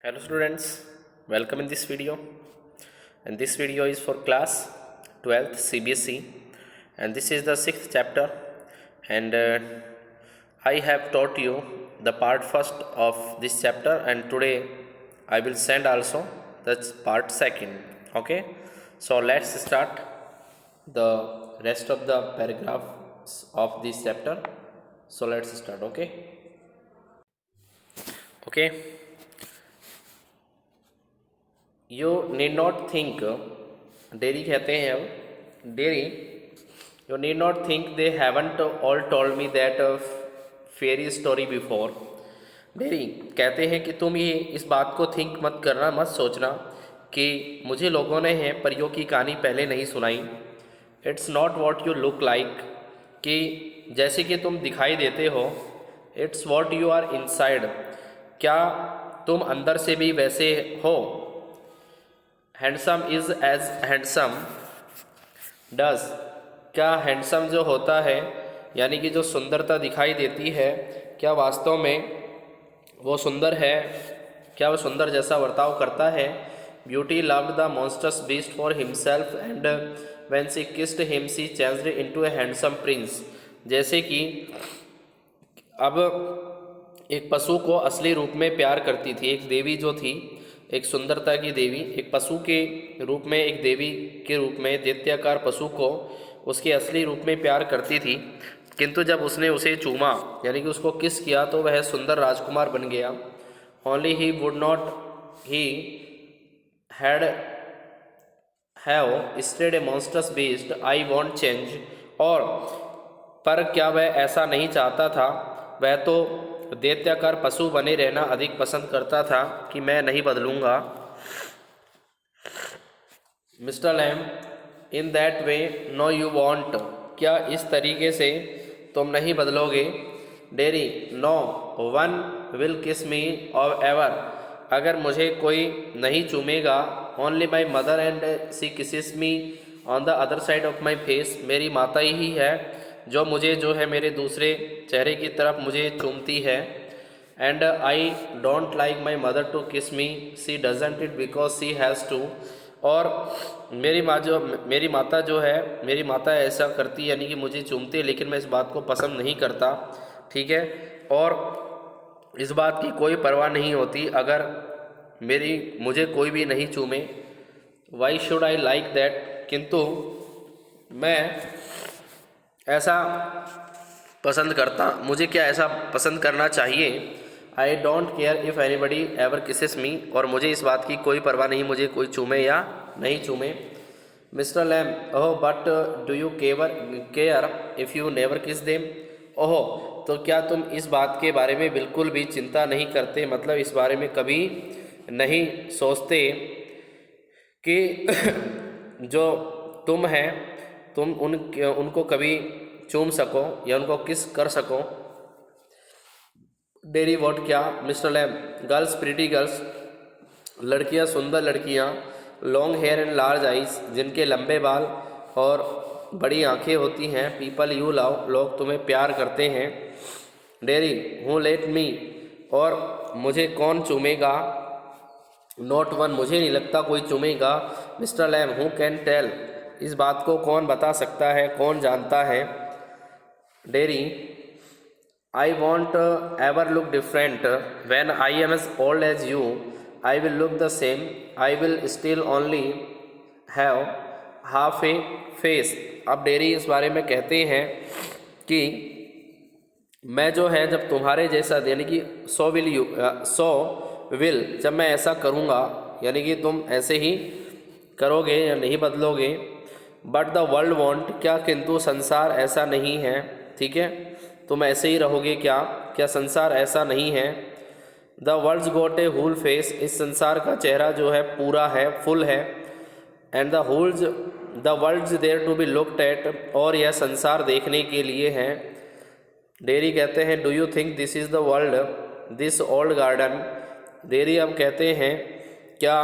Hello students, welcome in this video, and this video is for class 12th CBSE, and this is the 6th chapter, and I have taught you the part first of this chapter, and today I will send also the part second. Okay, so let's start the rest of the paragraphs of this chapter. So let's start. Okay. You need not think, Derry कहते हैं अब Derry, you need not think they haven't all told me that fairy story before. Derry कहते हैं कि तुम ये इस बात को थिंक मत करना, मत सोचना कि मुझे लोगों ने हैं परियों की कहानी पहले नहीं सुनाई। It's not what you look like, कि जैसे कि तुम दिखाई देते हो। It's what you are inside, क्या तुम अंदर से भी वैसे हो। Handsome is as handsome does, क्या हैंडसम जो होता है यानी कि जो सुंदरता दिखाई देती है, क्या वास्तव में वो सुंदर है, क्या वो सुंदर जैसा बर्ताव करता है। Beauty loved the monsters beast for himself and when she kissed him she changed into A handsome Prince. जैसे कि अब एक पशु को असली रूप में प्यार करती थी, एक देवी जो थी, एक सुंदरता की देवी, एक पशु के रूप में, एक देवी के रूप में दैत्याकार पशु को उसके असली रूप में प्यार करती थी। किंतु जब उसने उसे चूमा यानी कि उसको किस किया तो वह सुंदर राजकुमार बन गया। Only he would not he had have stayed A monsters beast I want change, और पर क्या वह ऐसा नहीं चाहता था, वह तो दैत्याकार पशु बने रहना अधिक पसंद करता था कि मैं नहीं बदलूंगा। Mr Lamb in that way no you won't, क्या इस तरीके से तुम नहीं बदलोगे। Derry no one will kiss me और एवर, अगर मुझे कोई नहीं चूमेगा। Only my mother and she kisses me on the other side of my face, मेरी माता ही है जो मुझे जो है मेरे दूसरे चेहरे की तरफ मुझे चूमती है। And I don't like my mother to kiss me, she doesn't it because she has to, और मेरी माता जो है, मेरी माता ऐसा करती यानी कि मुझे चूमती है, लेकिन मैं इस बात को पसंद नहीं करता। ठीक है, और इस बात की कोई परवाह नहीं होती अगर मुझे कोई भी नहीं चूमे। Why should I like that, किंतु मैं ऐसा पसंद करता, मुझे क्या ऐसा पसंद करना चाहिए। I don't care if anybody ever kisses me, और मुझे इस बात की कोई परवाह नहीं मुझे कोई चूमे या नहीं चूमे। Mr Lamb oh but do you care if you never kiss them, oh तो क्या तुम इस बात के बारे में बिल्कुल भी चिंता नहीं करते, मतलब इस बारे में कभी नहीं सोचते कि जो तुम हैं तुम उनको कभी चूम सको या उनको किस कर सको। डेरी वॉट, क्या। Mister Lamb girls pretty girls, लड़कियां सुंदर लड़कियां, long hair and large eyes, जिनके लंबे बाल और बड़ी आंखें होती हैं। पीपल यू लव, लोग तुम्हें प्यार करते हैं। डेरी हु लेट मी, और मुझे कौन चूमेगा। नॉट वन, मुझे नहीं लगता कोई चूमेगा। Mr Lamb who can tell, इस बात को कौन बता सकता है, कौन जानता है। Derry I won't ever look different, when I am as old as you I will look the same, I will still only have half a face. अब डेरी इस बारे में कहते हैं कि मैं जो है जब तुम्हारे जैसा यानी कि जब मैं ऐसा करूँगा यानी कि तुम ऐसे ही करोगे या नहीं बदलोगे। बट द वर्ल्ड वॉन्ट, क्या किंतु संसार ऐसा नहीं है। ठीक है, तुम ऐसे ही रहोगे क्या, क्या संसार ऐसा नहीं है। The world's got a whole face, इस संसार का चेहरा जो है पूरा है, फुल है। And the world's there to be looked at, और यह संसार देखने के लिए है। डेरी कहते हैं do you think this is the world, this old garden. Dairy अब कहते हैं क्या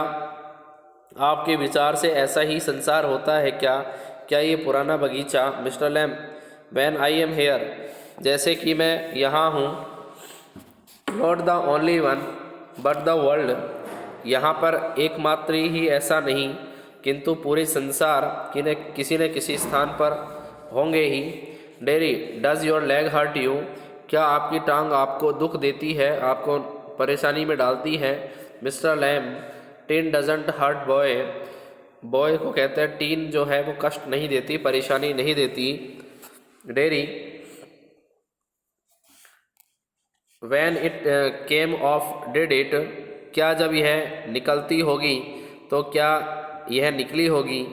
आपके विचार से ऐसा ही संसार होता है क्या, क्या ये पुराना बगीचा। Mister Lamb when I am here, जैसे कि मैं यहाँ हूँ। Not the only one but the world, यहाँ पर एकमात्र ही ऐसा नहीं, किंतु पूरे संसार किसी न किसी स्थान पर होंगे ही। Derry, does your leg hurt you? क्या आपकी टांग आपको दुख देती है, आपको परेशानी में डालती है? Mister Lamb, tin doesn't hurt boy. Boy को कहते हैं टीन जो है वो कष्ट नहीं देती, परेशानी नहीं देती। Dairy, when it came of did it? क्या जब यह निकलती होगी तो क्या यह निकली होगी?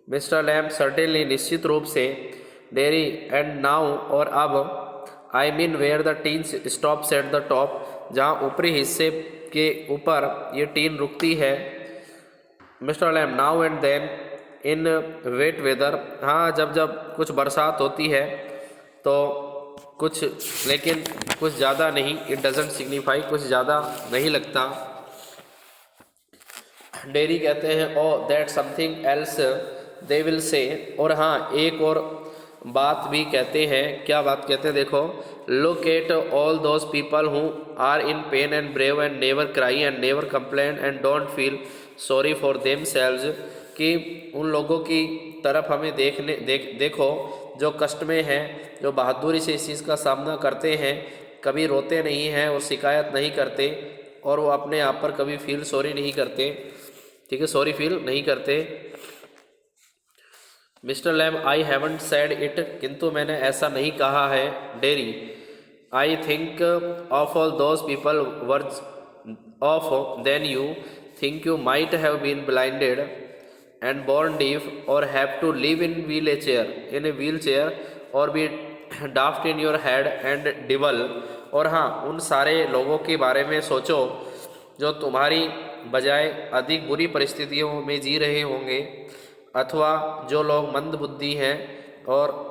मिस्टर लैम, सर्टेनली, निश्चित रूप से। डेरी, एंड नाउ, और अब? I mean where the tin stops at the top, जहाँ ऊपरी हिस्से के ऊपर ये टीन रुकती है। Mister Lamb, now and then in wet weather? हाँ, जब जब कुछ बरसात होती है तो कुछ, लेकिन कुछ ज़्यादा नहीं। इट डजेंट सिग्निफाई, कुछ ज़्यादा नहीं लगता। डेरी कहते हैं oh that something else they will say, और हाँ एक और बात भी कहते हैं। क्या बात कहते हैं? देखो, look at all those people who are in pain and brave and never cry and never complain and don't feel sorry for themselves, कि उन लोगों की तरफ हमें देखो जो कष्ट में हैं, जो बहादुरी से इस चीज़ का सामना करते हैं, कभी रोते नहीं हैं और शिकायत नहीं करते, और वो अपने आप पर कभी फील सॉरी नहीं करते। ठीक है, सॉरी फील नहीं करते। Mister Lamb, I haven't said it, किंतु मैंने ऐसा नहीं कहा है। Derry, I think of all those people worse off than you think you might have been blinded and born deaf or have to live in a wheelchair or be daft in your head and devil। और हाँ, उन सारे लोगों के बारे में सोचो जो तुम्हारी बजाय अधिक बुरी परिस्थितियों में जी रहे होंगे, अथवा जो लोग मंद बुद्धि हैं और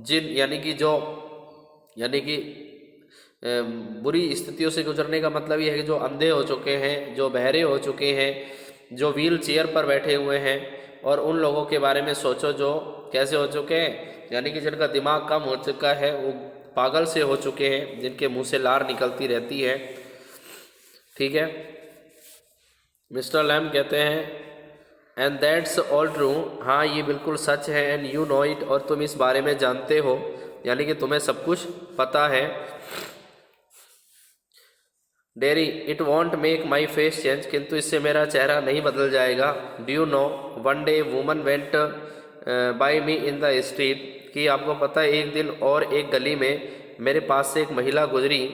यानी कि बुरी स्थितियों से गुजरने का मतलब ये है कि जो अंधे हो चुके हैं, जो बहरे हो चुके हैं, जो व्हील चेयर पर बैठे हुए हैं। और उन लोगों के बारे में सोचो जो कैसे हो चुके हैं, यानी कि जिनका दिमाग कम हो चुका है, वो पागल से हो चुके हैं, जिनके मुंह से लार निकलती रहती है। ठीक है। मिस्टर लैम कहते हैं एंड दैट्स ऑल ट्रू, हाँ ये बिल्कुल सच है। एंड यू नो इट, और तुम इस बारे में जानते हो, यानी कि तुम्हें सब कुछ पता है। Dairy, it won't make my face change, किंतु इससे मेरा चेहरा नहीं बदल जाएगा। Do you know one day woman went by me in the street, कि आपको पता है एक दिन और एक गली में मेरे पास से एक महिला गुजरी।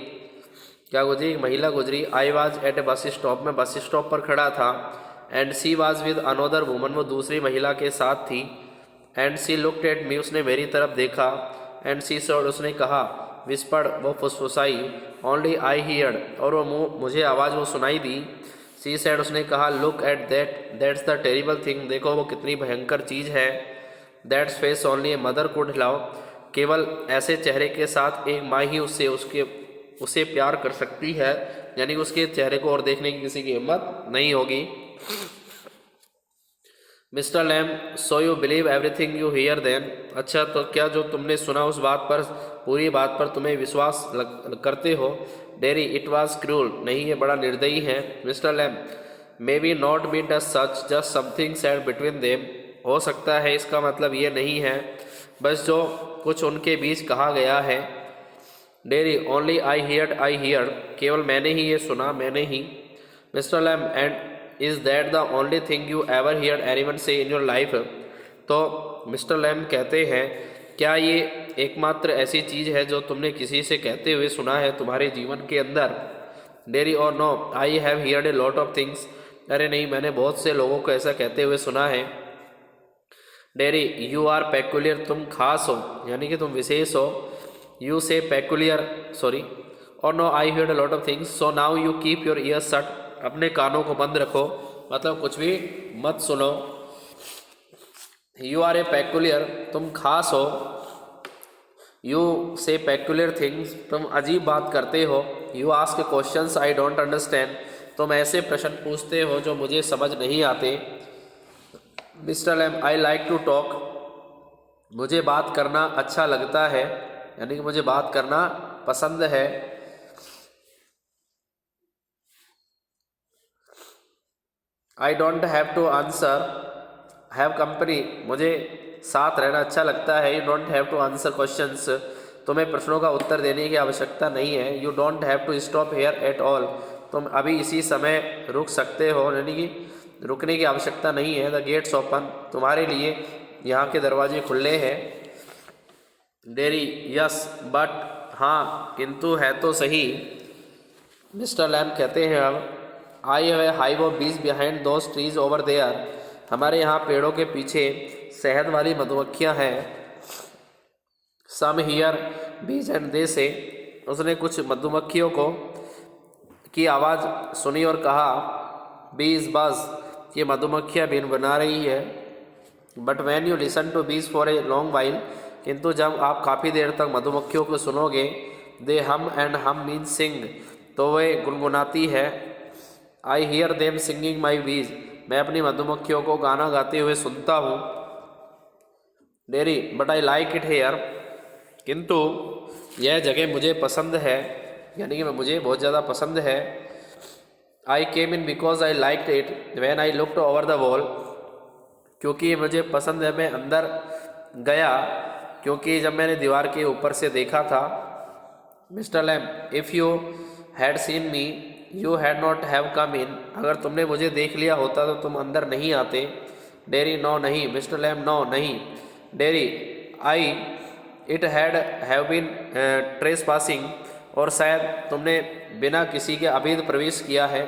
क्या गुजरी? एक महिला गुजरी। I was at A bus stop, मैं बस स्टॉप पर खड़ा था। And she was with another woman, वो दूसरी महिला के साथ थी। And she looked at me, उसने मेरी तरफ देखा। एंड सी सॉड, उसने कहा। विस्पर्ड, वो फुसफुसाई। ओनली आई हियर्ड, और वो मुझे आवाज़ वो सुनाई दी। सी सैड, उसने कहा। Look at that's the terrible thing, देखो वो कितनी भयंकर चीज़ है। That's face only a mother could love, केवल ऐसे चेहरे के साथ एक माँ ही उसे प्यार कर सकती है, यानी कि उसके चेहरे को और देखने की किसी की हिम्मत नहीं होगी। Mister Lamb, so you believe everything you hear then, अच्छा तो क्या जो तुमने सुना उस बात पर, पूरी बात पर तुम्हें विश्वास करते हो? डेरी, इट वॉज क्रूल, नहीं ये बड़ा निर्दयी है। Mister Lamb, maybe not be does such, just something said between them, हो सकता है इसका मतलब ये नहीं है, बस जो कुछ उनके बीच कहा गया है। डेरी, ओनली आई हियर, केवल मैंने ही ये सुना, मैंने ही। Mr Lamb, and is that the only thing you ever hear anyone say in your life, तो मिस्टर लैम कहते हैं क्या ये एकमात्र ऐसी चीज़ है जो तुमने किसी से कहते हुए सुना है तुम्हारे जीवन के अंदर? डेरी, और no I have heard a lot of things, अरे नहीं, मैंने बहुत से लोगों को ऐसा कहते हुए सुना है। डेरी, यू आर पेकुलियर, तुम खास हो, यानी कि तुम विशेष हो। यू से पेकुलियर, सॉरी, और no I heard a lot of things, so now you keep your ears shut, अपने कानों को बंद रखो, मतलब कुछ भी मत सुनो। यू आर ए पेकुलियर, तुम खास हो। यू से पेकुलियर थिंग्स, तुम अजीब बात करते हो। You ask questions I don't understand, तुम ऐसे प्रश्न पूछते हो जो मुझे समझ नहीं आते। Mister Lamb, I like to talk, मुझे बात करना अच्छा लगता है, यानी कि मुझे बात करना पसंद है। I don't have to answer have company, मुझे साथ रहना अच्छा लगता है। You don't have to answer questions, तुम्हें प्रश्नों का उत्तर देने की आवश्यकता नहीं है। You don't have to stop here at all, तुम अभी इसी समय रुक सकते हो, यानी कि रुकने की आवश्यकता नहीं है। द गेट्स ओपन, तुम्हारे लिए यहाँ के दरवाजे खुले हैं। डेरी यस बट, हाँ किंतु है तो सही। मिस्टर लैम कहते हैं अब, I have a hive of bees behind those trees over there, हमारे यहाँ पेड़ों के पीछे शहद वाली मधुमक्खियाँ हैं। सम हियर बीज एंड दे से, उसने कुछ मधुमक्खियों को की आवाज़ सुनी और कहा, बीज बज, ये मधुमक्खियाँ बीन बना रही है। But when you listen to bees for a long while, किंतु जब आप काफ़ी देर तक मधुमक्खियों को सुनोगे, दे हम एंड हम मीन सिंग, तो वे गुनगुनाती है। आई हियर देम सिंगिंग माई बीज, मैं अपनी मधुमक्खियों को गाना गाते हुए सुनता हूँ। Dairy but I like it here, किंतु यह जगह मुझे पसंद है, यानी कि मुझे बहुत ज़्यादा पसंद है। I came in because I like it when I looked over the wall, क्योंकि ये मुझे पसंद है, मैं अंदर गया क्योंकि जब मैंने दीवार के ऊपर से देखा था। Mr Lamb, if you had seen me you had not have come in, अगर तुमने मुझे देख लिया होता तो तुम अंदर नहीं आते। डेरी नो नहीं। मिस्टर लैम नो नहीं। Derry I it have been trespassing, और शायद तुमने बिना किसी के अवैध प्रवेश किया है।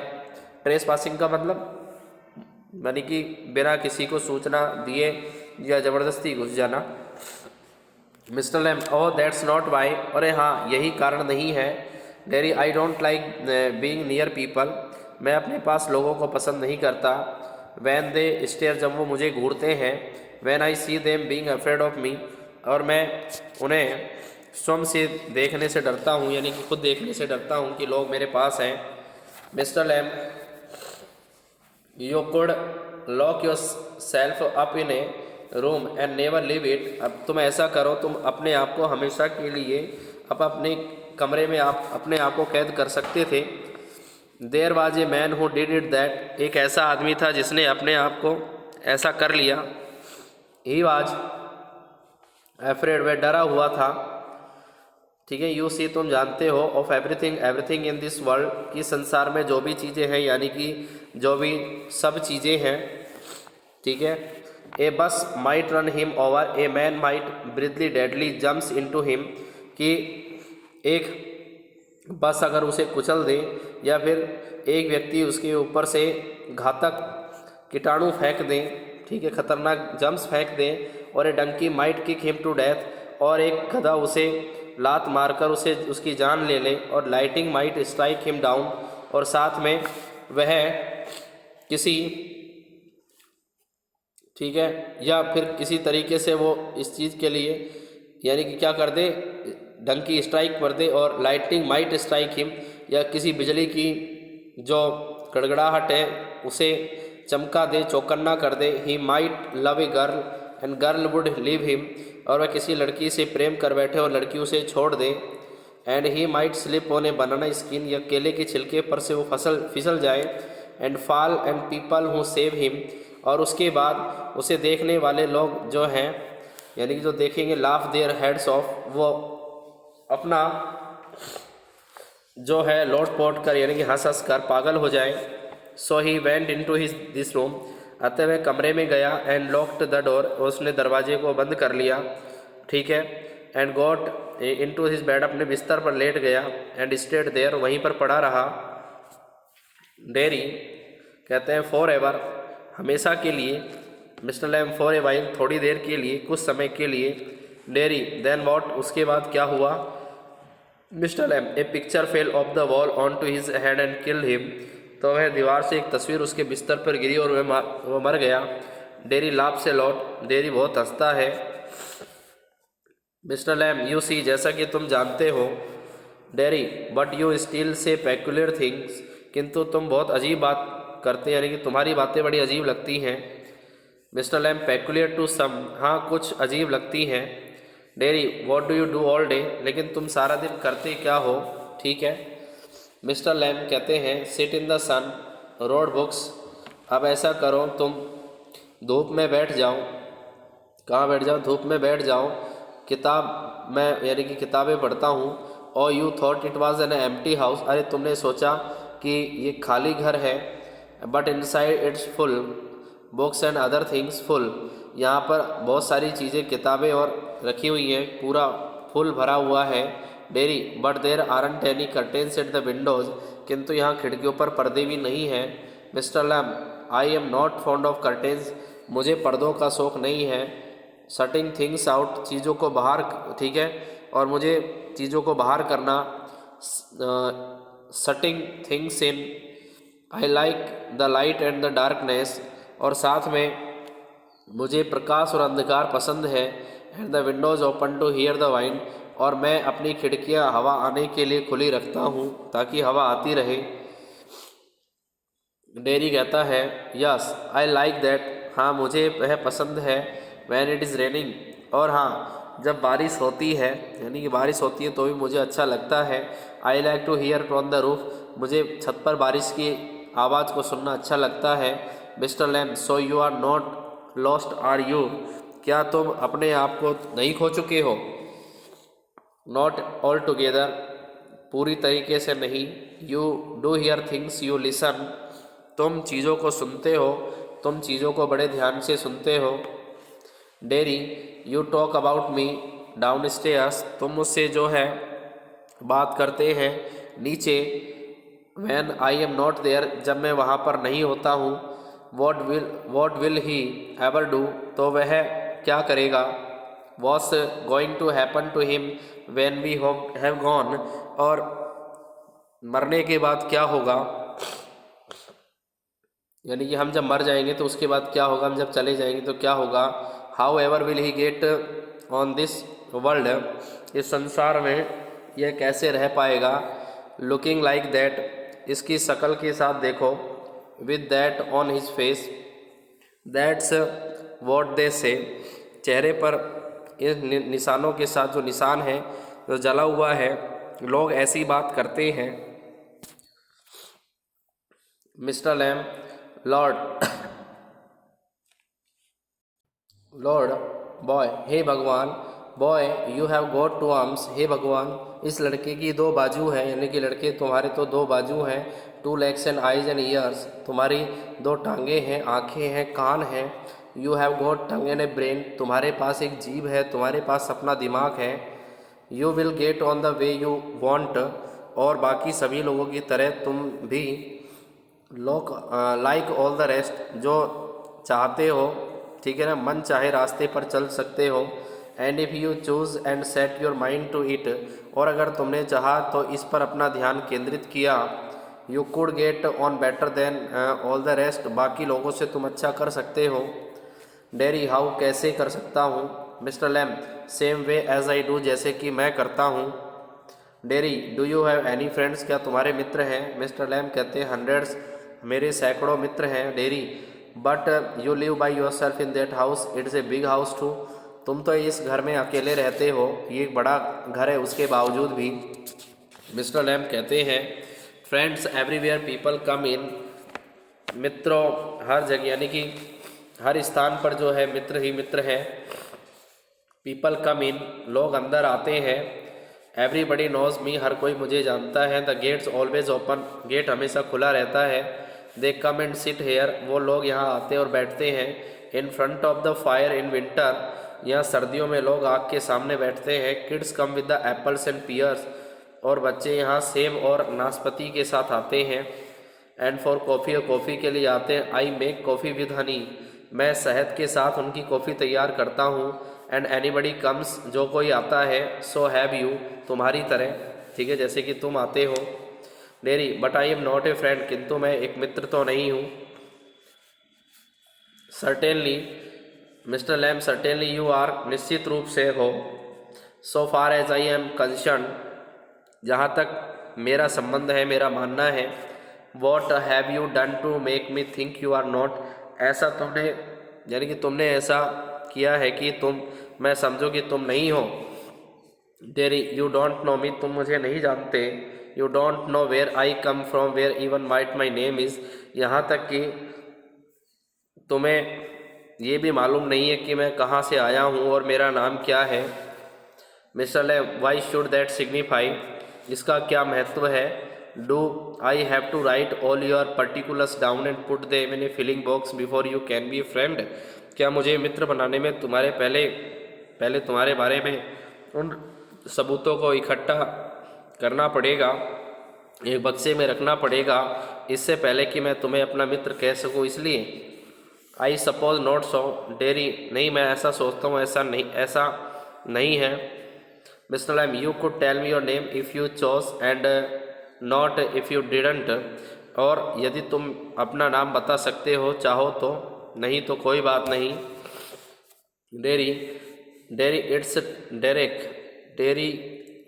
ट्रेस पासिंग का मतलब यानी कि बिना किसी को सूचना दिए या ज़बरदस्ती घुस जाना। Mister Lamb, oh that's not why, अरे हाँ यही कारण नहीं है। Derry I don't like being near people, मैं अपने पास लोगों को पसंद नहीं करता। वैन दे स्टेयर, जब वो मुझे घूरते हैं। When I see them being afraid of me, और मैं उन्हें स्वयं से देखने से डरता हूँ, यानी कि खुद देखने से डरता हूँ कि लोग मेरे पास हैं। Mister Lamb, you could lock yourself up in a room and never leave it, अब तुम ऐसा करो, तुम अपने आप को हमेशा के लिए अपने कमरे में आप अपने आप को कैद कर सकते थे। There was a man who did it that, एक ऐसा आदमी था जिसने अपने आप को ऐसा कर लिया। ही वाज अफ्रेड, वह डरा हुआ था। ठीक है, यू सी, तुम जानते हो, of everything everything in this world, कि संसार में जो भी चीज़ें हैं, यानी कि जो भी सब चीज़ें हैं। ठीक है, a bus might run him over, a man might breathly deadly jumps into him, कि एक बस अगर उसे कुचल दे, या फिर एक व्यक्ति उसके ऊपर से घातक कीटाणु फेंक दें, ठीक है, खतरनाक जम्स फेंक दें। और a donkey might kick him to death, और एक गधा उसे लात मारकर उसे उसकी जान ले ले। और lighting might strike him down, और साथ में वह किसी, ठीक है, या फिर किसी तरीके से वो इस चीज़ के लिए, यानी कि क्या कर दे, डंकी स्ट्राइक कर दे। और लाइटिंग माइट स्ट्राइक हिम, या किसी बिजली की जो गड़गड़ाहट है उसे चमका दे, चौकन्ना कर दे। He might love a girl and girl would leave him, और वह किसी लड़की से प्रेम कर बैठे और लड़की उसे छोड़ दे। And he might slip on a banana skin, या केले के छिलके पर से वो फिसल जाए। And fall and people who save him, और उसके बाद उसे देखने वाले लोग जो हैं, यानी कि जो देखेंगे, लाफ देयर हेड्स ऑफ, वो अपना जो है लौट पोट कर, यानी कि हंस हंस कर पागल हो जाए। So he went into this room, अतः वह कमरे में गया। एंड लॉक्ड द डोर, उसने दरवाजे को बंद कर लिया। ठीक है, and got into his bed, अपने बिस्तर पर लेट गया। एंड स्टेड देयर, वहीं पर पड़ा रहा। डेरी कहते हैं फॉर एवर, हमेशा के लिए। Mister Lamb, for a while, थोड़ी देर के लिए, कुछ समय के लिए। डेरी देन वॉट, उसके बाद क्या हुआ। Mister Lamb, a picture fell off the wall on to his head and killed him, तो वह दीवार से एक तस्वीर उसके बिस्तर पर गिरी और वो मर गया। डेरी लाभ से लौट, डेरी बहुत हंसता है। मिस्टर लैम, यू सी, जैसा कि तुम जानते हो। Dairy but you still say peculiar things, किंतु तुम बहुत अजीब बात करते हैं, यानी कि तुम्हारी बातें बड़ी अजीब लगती हैं। Mr Lam, peculiar to some, हाँ कुछ अजीब लगती हैं। Dairy what do you do all day, लेकिन तुम सारा दिन करते क्या हो। ठीक है। मिस्टर लैम कहते हैं sit in the sun, read books, अब ऐसा करो, तुम धूप में बैठ जाओ। कहाँ बैठ जाओ? धूप में बैठ जाओ। किताब मैं यानी कि किताबें पढ़ता हूँ। और you thought it was an empty house, अरे तुमने सोचा कि ये खाली घर है। But inside it's full books and other things full, यहाँ पर बहुत सारी चीज़ें, किताबें और रखी हुई हैं, पूरा फुल भरा हुआ है। Derry but there aren't any curtains at the windows, किंतु यहाँ खिड़कियों पर पर्दे भी नहीं हैं। Mister Lamb I am not fond of curtains, मुझे पर्दों का शौक़ नहीं है। शटिंग थिंग्स आउट, चीज़ों को बाहर, ठीक है, और मुझे चीज़ों को बाहर करना। Shutting things in, I like the light and the darkness, और साथ में मुझे प्रकाश और अंधकार पसंद है। And the windows open to hear the wind, और मैं अपनी खिड़कियां हवा आने के लिए खुली रखता हूँ ताकि हवा आती रहे। डेरी कहता है यस आई लाइक दैट, हाँ मुझे वह पसंद है। वैन इट इज़ रेनिंग, और हाँ जब बारिश होती है, यानी कि बारिश होती है तो भी मुझे अच्छा लगता है। I like to hear on the roof, मुझे छत पर बारिश की आवाज़ को सुनना अच्छा लगता है। Mister Lamb so you are not lost are you, क्या तुम अपने आप को नहीं खो चुके हो? नॉट ऑल टुगेदर, पूरी तरीके से नहीं। You do here things, you listen, तुम चीज़ों को सुनते हो, तुम चीज़ों को बड़े ध्यान से सुनते हो। Derry you talk about me downstairs, तुम मुझसे जो है बात करते हैं नीचे। When I am not there, जब मैं वहाँ पर नहीं होता हूँ। What will he ever do, तो वह क्या करेगा। What's going to happen to him when we have gone, और मरने के बाद क्या होगा, यानी कि हम जब मर जाएंगे तो उसके बाद क्या होगा, हम जब चले जाएंगे तो क्या होगा। How ever will he get on this world, इस संसार में यह कैसे रह पाएगा। लुकिंग लाइक दैट, इसकी शक्ल के साथ देखो। With that on his face, that's what they से, चेहरे पर इस निशानों के साथ, जो निशान है जो जला हुआ है, लोग ऐसी बात करते हैं। Mister Lamb Lord Lord boy, हे भगवान। Boy you have got two arms, हे भगवान इस लड़के की दो बाजू हैं, यानी कि लड़के तुम्हारे तो दो बाजू हैं। Two legs and eyes and years, तुम्हारी दो टांगे हैं, आँखें हैं, कान हैं। You have got tongue and A brain, तुम्हारे पास एक जीभ है, तुम्हारे पास अपना दिमाग है। You will get on the way you want, और बाकी सभी लोगों की तरह तुम भी लोग लाइक ऑल द रेस्ट, जो चाहते हो, ठीक है ना, मन चाहे रास्ते पर चल सकते हो। And if you choose and set your mind to it, और अगर तुमने चाहा तो इस पर अपना ध्यान केंद्रित किया। You could get on better than all the rest, बाकी लोगों से तुम अच्छा कर सकते हो। डेरी हाउ, कैसे कर सकता हूँ। Mister Lamb same way as I do, जैसे कि मैं करता हूँ। Derry do you have any friends, क्या तुम्हारे मित्र हैं। मिस्टर लैम कहते हैं हंड्रेड्स, मेरे सैकड़ों मित्र हैं। Derry but you live by yourself in that house, it's a big house too, तुम तो इस घर में अकेले रहते हो, ये एक बड़ा घर है उसके बावजूद भी। मिस्टर लैम कहते हैं फ्रेंड्स एवरीवेयर पीपल कम इन, मित्रों हर जगह, यानी कि हर स्थान पर जो है मित्र ही मित्र हैं। पीपल कम इन, लोग अंदर आते हैं। एवरीबडी नोज मी, हर कोई मुझे जानता है। The gate's always open, gate हमेशा खुला रहता है। They come and sit here, वो लोग यहाँ आते और बैठते हैं। In front of the fire in winter, यहाँ सर्दियों में लोग आग के सामने बैठते हैं। Kids come with the apples and pears, और बच्चे यहाँ सेब और नाशपाती के साथ आते हैं। एंड फॉर कॉफ़ी, और कॉफ़ी के लिए आते हैं। I make coffee with Honey, मैं शहद के साथ उनकी कॉफ़ी तैयार करता हूँ। एंड एनीबडी कम्स, जो कोई आता है। सो हैव यू, तुम्हारी तरह, ठीक है, जैसे कि तुम आते हो। Dairy but I am not a friend, किंतु मैं एक मित्र तो नहीं हूँ। Certainly mister Lam certainly you are, निश्चित रूप से हो। So far as I am concern, जहाँ तक मेरा संबंध है, मेरा मानना है। What have you done to make me think you are not, ऐसा तुमने, यानी कि तुमने ऐसा किया है कि मैं समझूँ कि तुम नहीं हो। Derry you don't know me, तुम मुझे नहीं जानते। You don't know where I come from, where even what my name is, यहाँ तक कि तुम्हें ये भी मालूम नहीं है कि मैं कहाँ से आया हूँ और मेरा नाम क्या है। Mister Lamb, why should that signify, इसका क्या महत्व है। Do I have to write all your particulars down and put them in a filing box before you can be a friend, क्या मुझे मित्र बनाने में तुम्हारे पहले तुम्हारे बारे में उन सबूतों को इकट्ठा करना पड़ेगा, एक बक्से में रखना पड़ेगा, इससे पहले कि मैं तुम्हें अपना मित्र कह सकूं। इसलिए I suppose not so Derry, नहीं मैं ऐसा सोचता हूँ, ऐसा नहीं है। Mister Lamb, you could tell me your name if you chose and not if you didn't, और यदि तुम अपना नाम बता सकते हो चाहो तो, नहीं तो कोई बात नहीं। डेरी इट्स डेरेक, डेरी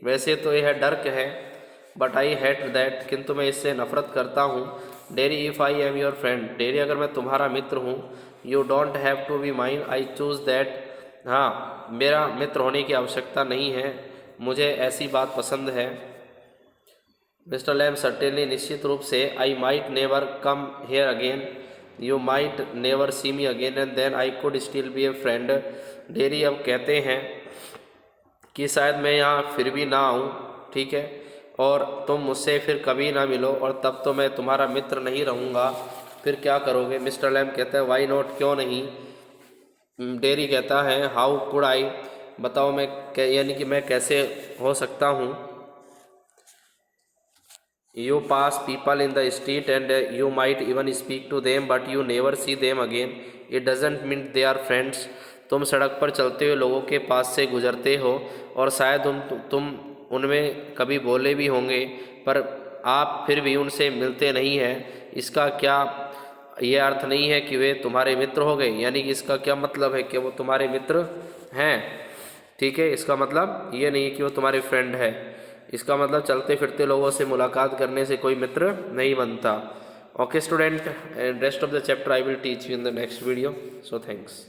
वैसे तो यह डर्क है, बट आई हेट दैट, किंतु मैं इससे नफरत करता हूँ। Derry if I am your friend, Derry अगर मैं तुम्हारा मित्र हूँ। You don't have to be mine, I choose that, हाँ मेरा मित्र होने की आवश्यकता नहीं है, मुझे ऐसी बात पसंद है। मिस्टर लैम, सर्टेनली, निश्चित रूप से। I might never come here again, you might never see me again and then I could still be a friend. Derry अब कहते हैं कि शायद मैं यहाँ फिर भी ना आऊँ, ठीक है, और तुम मुझसे फिर कभी ना मिलो, और तब तो मैं तुम्हारा मित्र नहीं रहूँगा, फिर क्या करोगे। मिस्टर लैम कहता है वाई नॉट, क्यों नहीं। डेरी कहता है हाउ कुड आई, बताओ मैं यानी कि मैं कैसे हो सकता हूँ। You pass people in the street and you might even speak to them but you never see them again, it doesn't mean they are friends, तुम सड़क पर चलते हुए लोगों के पास से गुजरते हो और शायद तुम उनमें कभी बोले भी होंगे, पर आप फिर भी उनसे मिलते नहीं हैं, इसका क्या ये अर्थ नहीं है कि वे तुम्हारे मित्र हो गए, यानी कि इसका क्या मतलब है कि वो तुम्हारे मित्र हैं, ठीक है। इसका मतलब ये नहीं है कि वो तुम्हारे फ्रेंड है, इसका मतलब चलते फिरते लोगों से मुलाकात करने से कोई मित्र नहीं बनता। Okay student, rest of the chapter I will teach you in the next video, so thanks.